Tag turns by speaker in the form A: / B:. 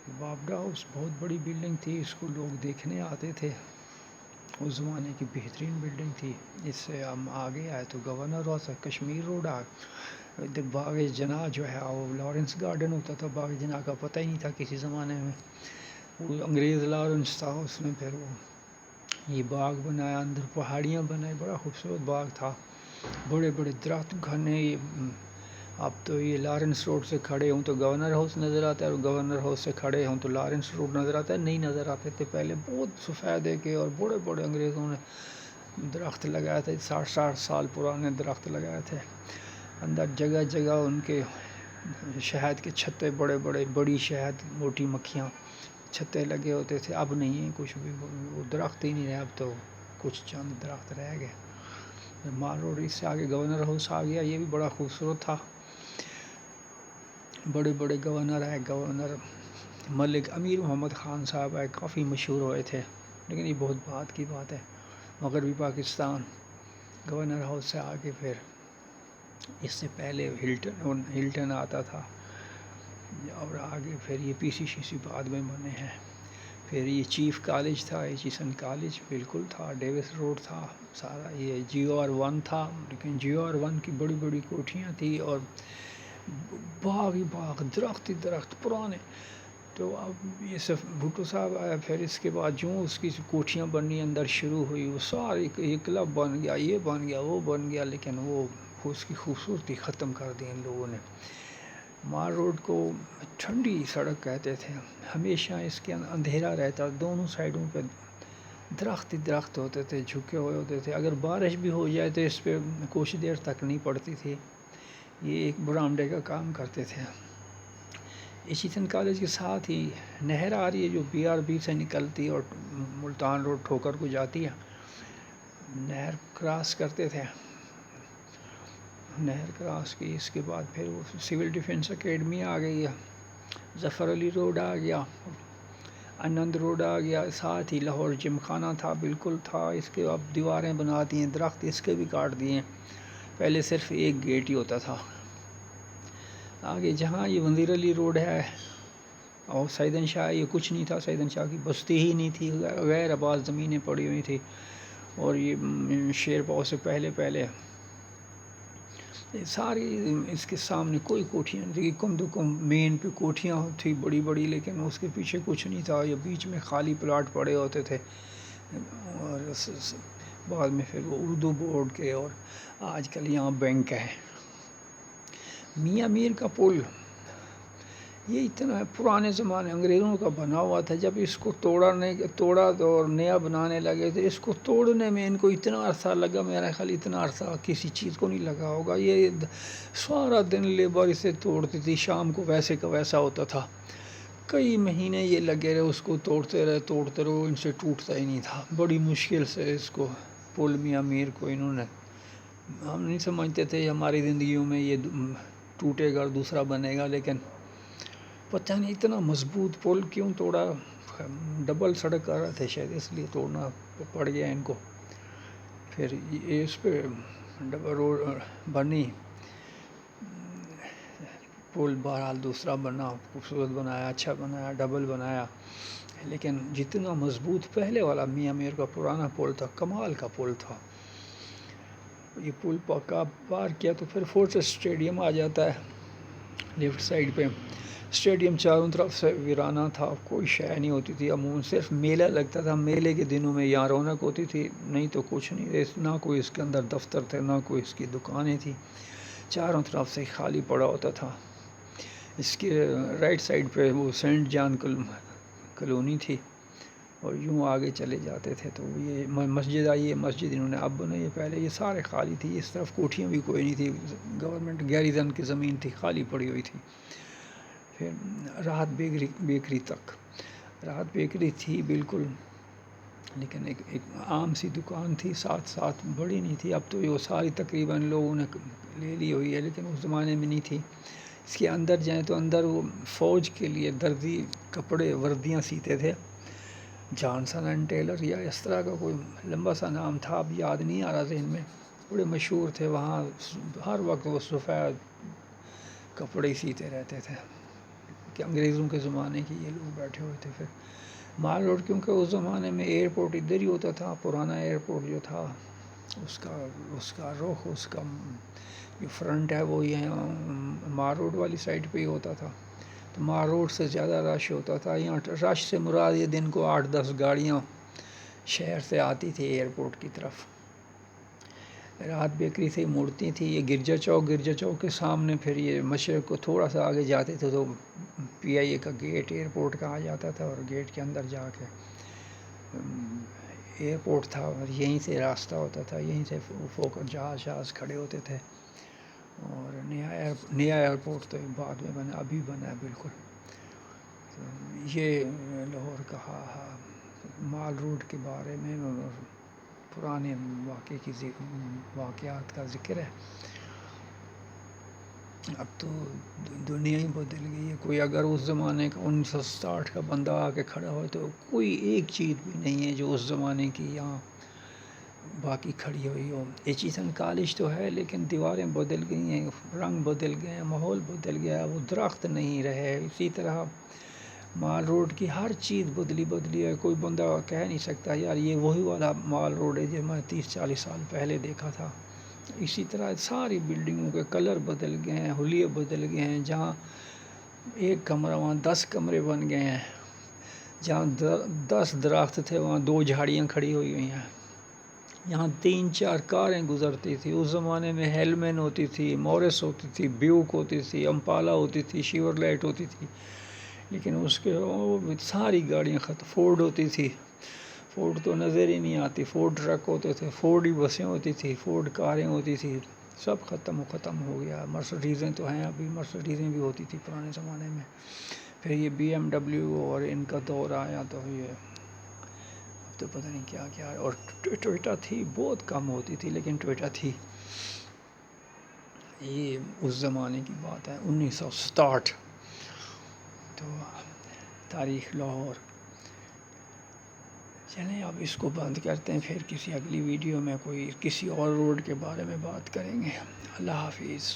A: بابڈا house بہت بڑی building تھی، اس کو لوگ دیکھنے آتے تھے، اس زمانے کی بہترین بلڈنگ تھی۔ اس سے ہم آگے آئے تو گورنر ہاؤس ہے، کشمیر روڈ باغ جناح جو ہے وہ لارنس گارڈن ہوتا تھا، باغ جناح کا پتہ ہی نہیں تھا کسی زمانے میں، وہ انگریز لارنس تھا، اس نے پھر وہ یہ باغ بنایا، اندر پہاڑیاں بنائی، بڑا خوبصورت باغ تھا، بڑے بڑے درخت گھنے۔ اب تو یہ لارنس روڈ سے کھڑے ہوں تو گورنر ہاؤس نظر آتا ہے، اور گورنر ہاؤس سے کھڑے ہوں تو لارنس روڈ نظر آتا ہے، نہیں نظر آتے تھے پہلے، بہت سفیدے کے اور بڑے بڑے انگریزوں نے درخت لگائے تھے، 60 سال پرانے درخت لگائے تھے، اندر جگہ جگہ ان کے شہد کے چھتے، بڑے بڑے بڑی شہد، موٹی مکھیاں، چھتے لگے ہوتے تھے، اب نہیں ہے کچھ بھی، وہ درخت ہی نہیں رہے، اب تو کچھ چند درخت رہ گئے۔ مال روڈ اس سے آگے گورنر ہاؤس آ گیا، یہ بھی بڑا خوبصورت تھا، بڑے بڑے گورنر آئے، گورنر ملک امیر محمد خان صاحب آئے، کافی مشہور ہوئے تھے، لیکن یہ بہت بعد کی بات ہے۔ مغربی پاکستان گورنر ہاؤس سے آگے پھر اس سے پہلے ہلٹن آتا تھا، اور آگے پھر یہ پی سی شی سی بعد میں بنے ہیں۔ پھر یہ چیف کالج تھا، ایچیسن کالج بالکل تھا، ڈیوس روڈ تھا سارا، یہ جیو آر 1 تھا، لیکن جیو آر 1 کی بڑی بڑی کوٹھیاں تھیں اور باغ ہی باغ، درخت ہی درخت پرانے۔ تو اب یہ سب بھٹو صاحب آیا، پھر اس کے بعد جو اس کی کوٹھیاں بننی اندر شروع ہوئی، وہ ساری یہ کلب بن گیا، یہ بن گیا، وہ بن گیا، لیکن وہ اس کی خوبصورتی ختم کر دی ان لوگوں نے۔ مال روڈ کو ٹھنڈی سڑک کہتے تھے، ہمیشہ اس کے اندھیرا رہتا، دونوں سائڈوں پہ درخت ہی درخت ہوتے تھے، جھکے ہوئے ہوتے تھے، اگر بارش بھی ہو جائے تو اس پہ کچھ دیر تک نہیں پڑتی تھی، یہ ایک برآمدے کا کام کرتے تھے۔ ایچیسن کالج کے ساتھ ہی نہر آ رہی ہے جو بی آر بی سے نکلتی اور ملتان روڈ ٹھوکر کو جاتی ہے، نہر کراس کرتے تھے، نہر کراس کی، اس کے بعد پھر وہ سول ڈیفنس اکیڈمی آ گئی ہے، ظفر علی روڈ آ گیا، آنند روڈ آ گیا، ساتھ ہی لاہور جم خانہ تھا، بالکل تھا، اس کے اب دیواریں بنا دی ہیں، درخت اس کے بھی کاٹ دیے ہیں، پہلے صرف ایک گیٹ ہی ہوتا تھا۔ آگے جہاں یہ وزیر علی روڈ ہے اور سیدن شاہ، یہ کچھ نہیں تھا، سیدن شاہ کی بستی ہی نہیں تھی، غیر آباد زمینیں پڑی ہوئی تھی، اور یہ شیر پاؤ سے پہلے ساری اس کے سامنے کوئی کوٹھیاں نہیں تھی، کم تو کم مین پہ کوٹھیاں تھی بڑی بڑی، لیکن اس کے پیچھے کچھ نہیں تھا، یہ بیچ میں خالی پلاٹ پڑے ہوتے تھے، اور بعد میں پھر وہ اردو بورڈ کے، اور آج کل یہاں بینک ہے۔ میاں میر کا پل، یہ اتنا پرانے زمانے انگریزوں کا بنا ہوا تھا، جب اس کو توڑا اور نیا بنانے لگے تو اس کو توڑنے میں ان کو اتنا عرصہ لگا، میرا خیال اتنا عرصہ کسی چیز کو نہیں لگا ہوگا، یہ سارا دن لیبر اسے توڑتی تھی، شام کو ویسے کا ویسا ہوتا تھا، کئی مہینے یہ لگے رہے اس کو توڑتے رہے، ان سے ٹوٹتا ہی نہیں تھا، بڑی مشکل سے اس کو پل میاں میر کو انہوں نے، ہم نہیں سمجھتے تھے ہماری زندگیوں میں یہ ٹوٹے گا اور دوسرا بنے گا، لیکن پتہ نہیں اتنا مضبوط پل کیوں توڑا، ڈبل سڑک کر رہے تھے شاید اس لیے توڑنا پڑ گیا ان کو۔ پھر اس پہ ڈبل روڈ بنی، پل بہرحال دوسرا بنا، خوبصورت بنایا، اچھا بنایا، ڈبل بنایا، لیکن جتنا مضبوط پہلے والا میاں میر کا پرانا پل تھا، کمال کا پل تھا، یہ پل پکا پار کیا تو پھر فورٹس اسٹیڈیم آ جاتا ہے لیفٹ سائڈ پہ، اسٹیڈیم چاروں طرف سے ویرانہ تھا، کوئی شے نہیں ہوتی تھی، عموماً صرف میلہ لگتا تھا، میلے کے دنوں میں یہاں رونق ہوتی تھی، نہیں تو کچھ نہیں، نہ کوئی اس کے اندر دفتر تھے، نہ کوئی اس کی دکانیں تھیں، چاروں طرف سے خالی پڑا ہوتا تھا۔ اس کے رائٹ سائڈ پہ وہ سینٹ جان کالونی تھی، اور یوں آگے چلے جاتے تھے تو یہ مسجد آئی ہے، مسجد انہوں نے اب بنائی ہے، پہلے یہ سارے خالی تھی، اس طرف کوٹھیاں بھی کوئی نہیں تھی، گورنمنٹ گیریزن کی زمین تھی، خالی پڑی ہوئی تھی۔ پھر راحت بیکری تک، راحت بیکری تھی بالکل، لیکن ایک عام سی دکان تھی، ساتھ بڑی نہیں تھی، اب تو یہ ساری تقریباً لوگوں نے لے لی ہوئی ہے، لیکن اس زمانے میں نہیں تھی۔ اس کے اندر جائیں تو اندر وہ فوج کے لیے دردی کپڑے وردیاں سیتے تھے، جانسن اینڈ ٹیلر یا اس طرح کا کوئی لمبا سا نام تھا، اب یاد نہیں آ رہا ذہن میں، بڑے مشہور تھے وہاں، ہر وقت وہ سفید کپڑے سیتے رہتے تھے۔ کہ انگریزوں کے زمانے کی یہ لوگ بیٹھے ہوئے تھے. پھر مال روڈ کیونکہ اس زمانے میں ایئرپورٹ ادھر ہی ہوتا تھا، پرانا ایئرپورٹ جو تھا اس کا رخ، اس کا جو فرنٹ ہے وہ یہاں مال روڈ والی سائڈ پہ ہی ہوتا تھا. تو مال روڈ سے زیادہ رش ہوتا تھا. یہاں رش سے مراد یہ دن کو 8-10 گاڑیاں شہر سے آتی تھی ایئرپورٹ کی طرف، رات بیکری سے مڑتی تھی. یہ گرجا چوک کے سامنے پھر یہ مشرق کو تھوڑا سا آگے جاتے تھے تو پی آئی اے کا گیٹ ایئرپورٹ کا آ جاتا تھا، اور گیٹ کے اندر جا کے ایئرپورٹ تھا، اور یہیں سے راستہ ہوتا تھا، یہیں سے فوکر جہاز کھڑے ہوتے تھے. اور نیا ایئرپورٹ تو بعد میں بنا، ابھی بنا ہے بالکل. یہ لاہور کا مال روڈ کے بارے میں اور پرانے واقعات کا ذکر ہے. اب تو دنیا ہی بدل گئی ہے. کوئی اگر اس زمانے کا 1960 کا بندہ آ کے کھڑا ہو تو کوئی ایک چیز بھی نہیں ہے جو اس زمانے کی یہاں باقی کھڑی ہوئی ہو. ایچیسن کالج تو ہے لیکن دیواریں بدل گئی ہیں، رنگ بدل گئے ہیں، ماحول بدل گیا ہے، وہ درخت نہیں رہے. اسی طرح مال روڈ کی ہر چیز بدلی ہے. کوئی بندہ کہہ نہیں سکتا یار یہ وہی والا مال روڈ ہے جو میں 30-40 سال پہلے دیکھا تھا. اسی طرح ساری بلڈنگوں کے کلر بدل گئے ہیں، حلیے بدل گئے ہیں. جہاں ایک کمرہ وہاں 10 کمرے بن گئے ہیں. جہاں 10 درخت تھے وہاں 2 جھاڑیاں کھڑی ہوئی ہیں. یہاں 3-4 کاریں گزرتی تھی. اس زمانے میں ہیلمین ہوتی تھی، مورس ہوتی تھی، بیوک ہوتی تھی، امپالا ہوتی تھی، شیور لائٹ ہوتی تھی. لیکن اس کے ساری گاڑیاں ختم. فورڈ ہوتی تھی، فورڈ تو نظر ہی نہیں آتی. فورڈ ٹرک ہوتے تھے، فورڈ ہی بسیں ہوتی تھی، فورڈ کاریں ہوتی تھی. سب ختم ہو گیا. مرسڈیزیں تو ہیں ابھی، مرسڈیزیں بھی ہوتی تھی پرانے زمانے میں. پھر یہ بی ایم ڈبلیو اور ان کا دور آیا تو یہ اب تو پتہ نہیں کیا کیا. اور ٹویوٹا تھی، بہت کم ہوتی تھی لیکن ٹویوٹا تھی. یہ اس زمانے کی بات ہے 1967. تو تاریخ لاہور. چلیں اب اس کو بند کرتے ہیں، پھر کسی اگلی ویڈیو میں کسی اور روڈ کے بارے میں بات کریں گے. اللہ حافظ.